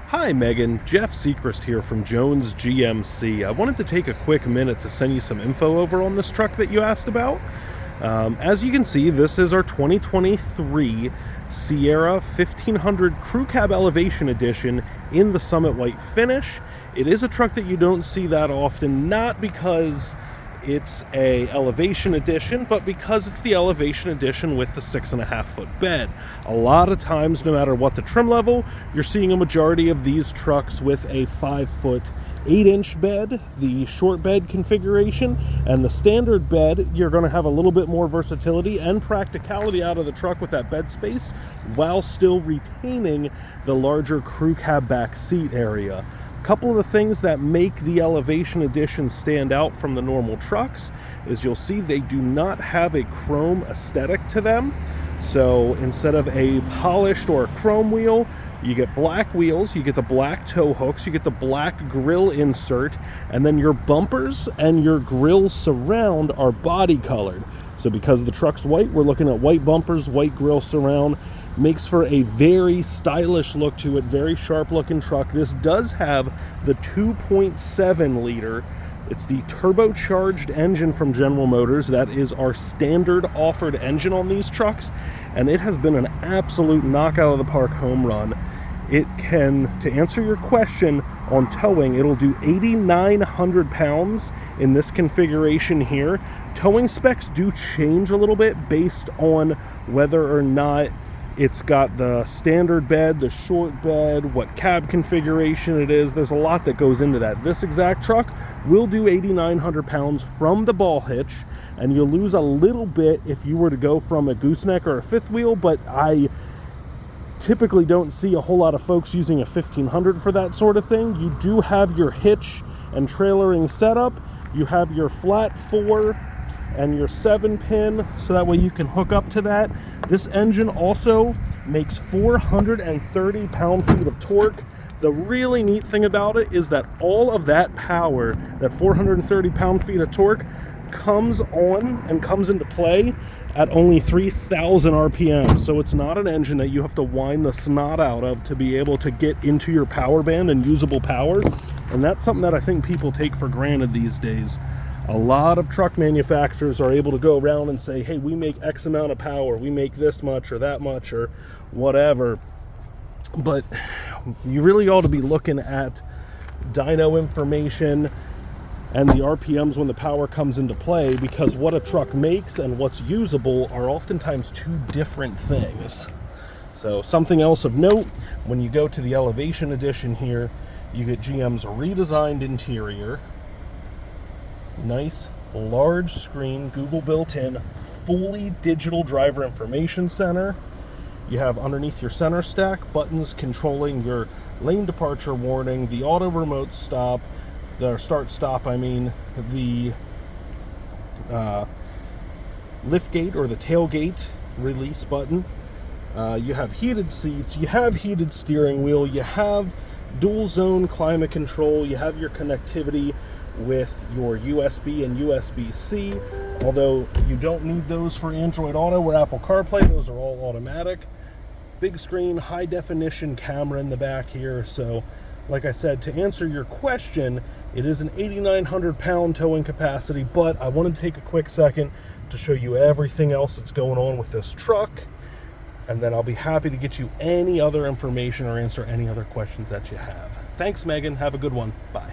Hi Megan, Jeff Siegrist here from Jones GMC. I wanted to take a quick minute to send you some info over on this truck that you asked about. As you can see, this is our 2023 Sierra 1500 Crew Cab Elevation Edition in the Summit White finish. It is a truck that you don't see that often, not because it's a elevation edition, but because it's the elevation edition with the 6.5 foot bed. A lot of times, no matter what the trim level, you're seeing a majority of these trucks with a 5 foot 8-inch bed, the short bed configuration, and the standard bed. You're going to have a little bit more versatility and practicality out of the truck with that bed space, while still retaining the larger crew cab back seat area. Couple of the things that make the elevation edition stand out from the normal trucks is you'll see they do not have a chrome aesthetic to them. So instead of a polished or a chrome wheel, you get black wheels, you get the black tow hooks, you get the black grille insert, and then your bumpers and your grille surround are body colored. So because the truck's white, we're looking at white bumpers, white grille surround. Makes for a very stylish look to it, very sharp looking truck. This does have the 2.7 liter. It's the turbocharged engine from General Motors. That is our standard offered engine on these trucks, and it has been an absolute knockout of the park home run. It can, to answer your question on towing, it'll do 8,900 pounds in this configuration here. Towing specs do change a little bit based on whether or not it's got the standard bed, the short bed, what cab configuration it is. There's a lot that goes into that. This exact truck will do 8,900 pounds from the ball hitch, and you'll lose a little bit if you were to go from a gooseneck or a fifth wheel, but I typically don't see a whole lot of folks using a 1500 for that sort of thing. You do have your hitch and trailering setup. You have your flat 4 and your 7-pin, so that way you can hook up to that. This engine also makes 430 pound-feet of torque. The really neat thing about it is that all of that power, that 430 pound-feet of torque, comes on and comes into play at only 3,000 RPM. So it's not an engine that you have to wind the snot out of to be able to get into your power band and usable power. And that's something that I think people take for granted these days. A lot of truck manufacturers are able to go around and say, hey, we make X amount of power, we make this much or that much or whatever. But you really ought to be looking at dyno information and the RPMs when the power comes into play, because what a truck makes and what's usable are oftentimes two different things. So something else of note, when you go to the Elevation Edition here, you get GM's redesigned interior. Nice large screen, Google built in, fully digital driver information center. You have underneath your center stack buttons controlling your lane departure warning, the auto remote stop, the start stop, the lift gate or the tailgate release button. You have heated seats, you have heated steering wheel, you have dual zone climate control, you have your connectivity with your USB and USB-C, although you don't need those for Android Auto or Apple CarPlay. Those are all automatic. Big screen, high definition camera in the back here. So like I said, to answer your question, it is an 8,900 pound towing capacity, but I want to take a quick second to show you everything else that's going on with this truck, and then I'll be happy to get you any other information or answer any other questions that you have. Thanks, Megan. Have a good one. Bye.